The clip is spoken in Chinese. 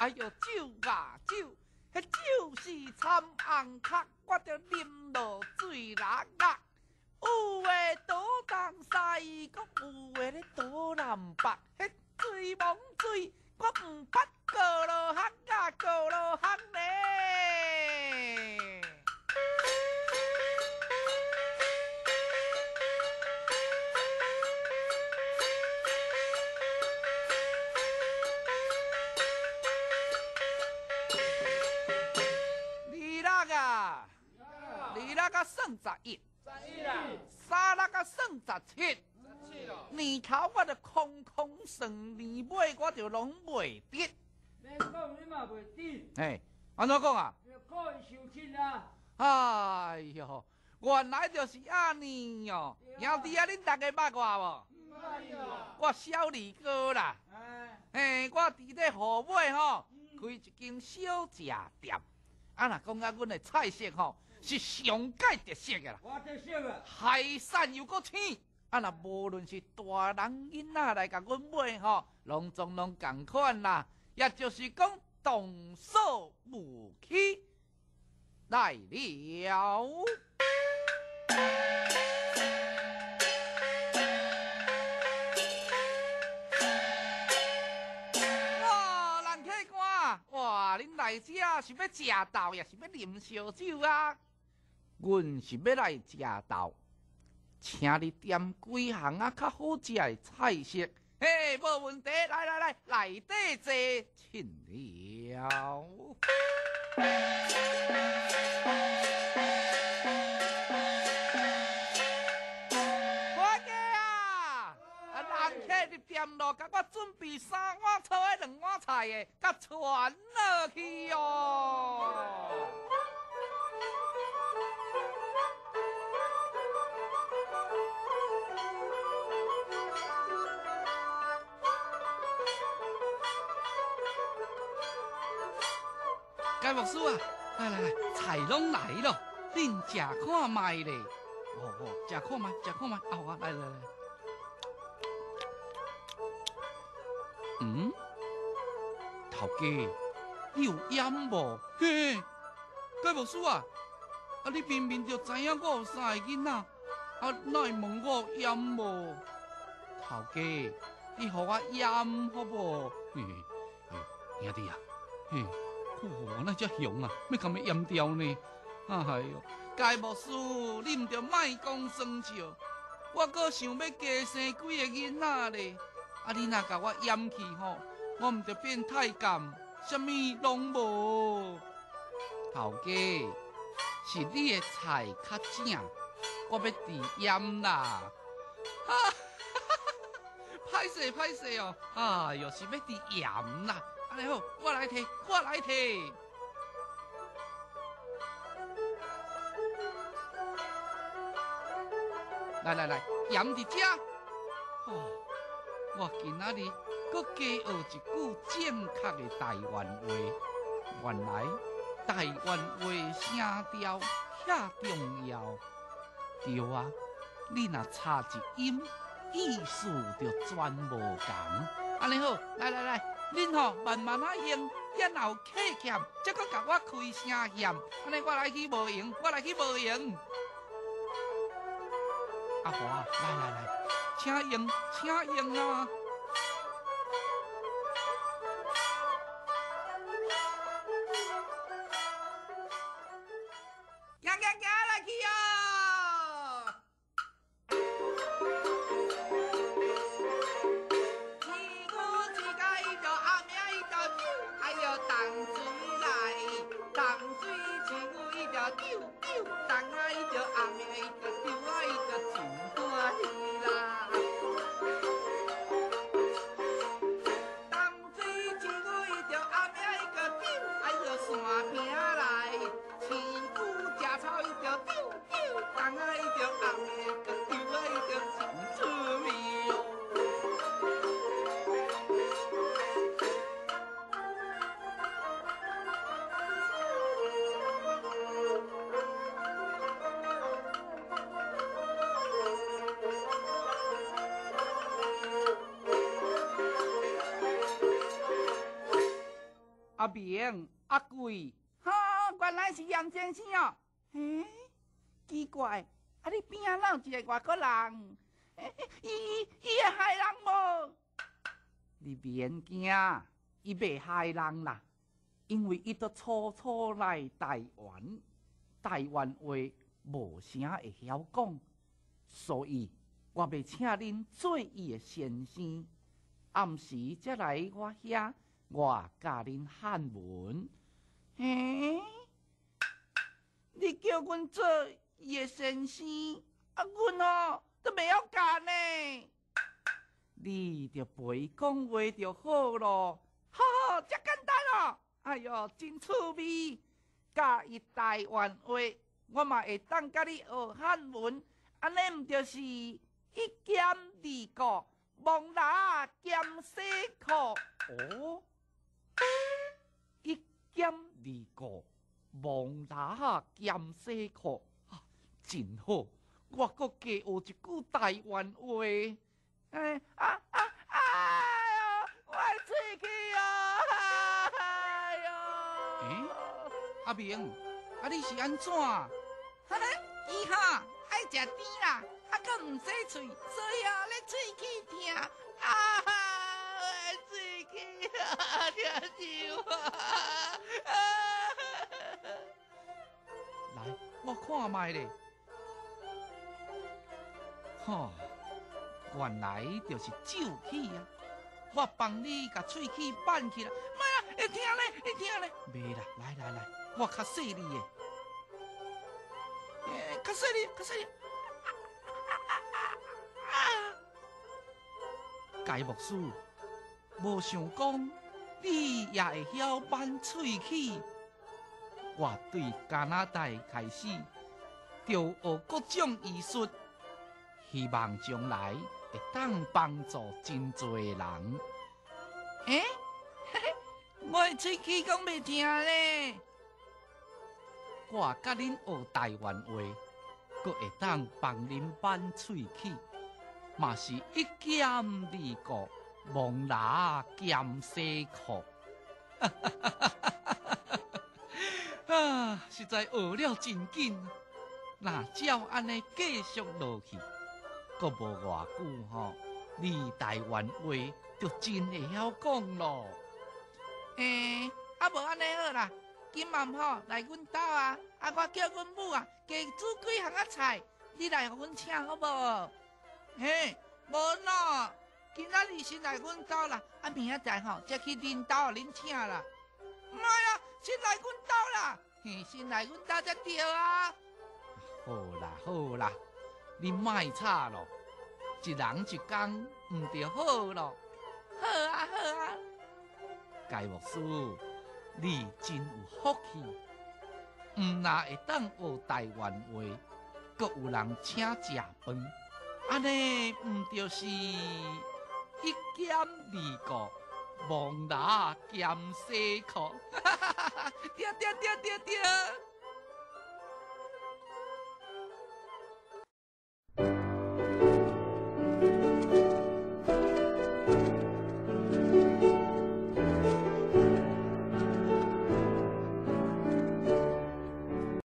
哎呦，酒啊酒，迄酒是掺红壳，我着啉落水啦啦。有诶倒东西，搁有诶咧倒南北，迄水蒙水，我毋捌过落巷啊，过落巷咧。二六甲算11，三六甲算17，年头我着空空算，年尾我着拢袂得。免讲你嘛袂得。嘿，安怎讲啊？可以收亲啊！哎哟，原来就是安尼哦。兄弟啊，恁大家捌我无？我小二哥啦。嘿，我伫咧河尾吼开一间小食店。啊，若讲啊，阮的菜色吼是上界特色的啦。我特色啊！海产又搁鲜。啊，若无论是大人囡仔来甲阮买吼，拢总拢共款啦。也就是讲，动手武器来了。哇！恁来这是要食豆，也是要啉烧酒啊？阮是要来食豆，请你点几项啊较好食的菜色。嘿，无问题，来，内底坐，请了。伙计啊，人客入店咯，甲我准备3碗炒的2碗菜的，甲传落去哦。该牧师啊，来，菜拢来了，恁食看卖咧。食看卖，啊，来。头家，你有盐无？嘿，该牧师啊，你明明就知影我有3个囡仔，哪会问我有盐无？头家，你互我盐好无？兄弟啊，那只熊啊，要甲么淹掉呢？哎呦，该牧师，你唔着卖讲酸笑，我阁想要加生几个囡仔咧。你若甲我淹去吼，我唔着变太监，什么拢无。头家，是你的菜较正，我要治淹啦。歹势哦，哎呦，是要治盐啦。安尼好，我来摕。来，盐伫遮。我今仔日搁加学一句正确的台湾话。原来台湾话声调遐重要。对啊，你若差一音，意思就全无同。安尼好，来，恁吼慢慢啊用，也若有客欠，则搁甲我开声嫌。安尼我来去无用。阿华，来，请用啊！行来去哦！一股一家伊就后面伊就丢，哎呦动水来，动水一股伊就丢，动啊伊就后面伊就丢啊伊就真欢喜啦。动水一股伊就后面伊就丢，哎呦山坪来，青菇食草伊就丢，动啊伊就后面伊就丢啊伊就真趣味哦。明、阿贵，哈，原来是杨先生哦。嘿，奇怪，啊，你边仔哪有一个外国人？伊会害人无？你免惊，伊袂害人啦，因为伊都初初来台湾，台湾话无啥会晓讲，所以我要请恁做伊的先生，暗时才来我遐，我教恁汉文。嘿，你叫阮做伊的先生，啊，阮哦都袂晓教呢。你着陪讲话就好咯，好，这简单哦。哎哟，真趣味！教伊台湾话，我嘛会当甲你学汉文，安尼毋就是一兼二顾，蒙拿兼西裤？哦，一兼二顾，蒙拿兼西裤，真好！我阁加学一句台湾话。哎呦，我喙齿哦！哎呦，阿明，啊你是安怎？伊哈爱食甜啦，啊，佮唔洗喙，所以啊，咧喙齿疼。啊，我喙齿疼死我！来，我看卖咧。吼，原来就是酒气啊！我帮你甲喙齿办起来，妈呀，会疼咧，会疼咧！袂啦，来，我较细腻的，较细腻。该牧师，无想讲你也会晓办喙齿。我对加拿大开始，就学各种医术，希望将来会当帮助真多人。我的喙齿讲袂疼咧。我甲恁学台湾话，阁会当帮恁办喙齿，嘛是一兼二顾，蒙拿兼西裤。啊，实在学了真紧。那照安尼继续落去，阁无偌久吼，你台湾话就真会晓讲咯。无安尼好啦，今晚吼来阮兜啊，我叫阮母啊，加煮几项仔菜，你来互阮请好无？无喏，今仔日先来阮兜啦，明仔载吼才去恁兜恁请啦。妈呀，先来阮兜啦，先来阮兜才对啊。好啦，你莫吵咯，一人一工毋就好咯。好啊。该牧师，你真有福气，毋但会当学台湾话，阁有人请食饭，安尼毋就是一兼二顾，蒙拿兼西裤？对，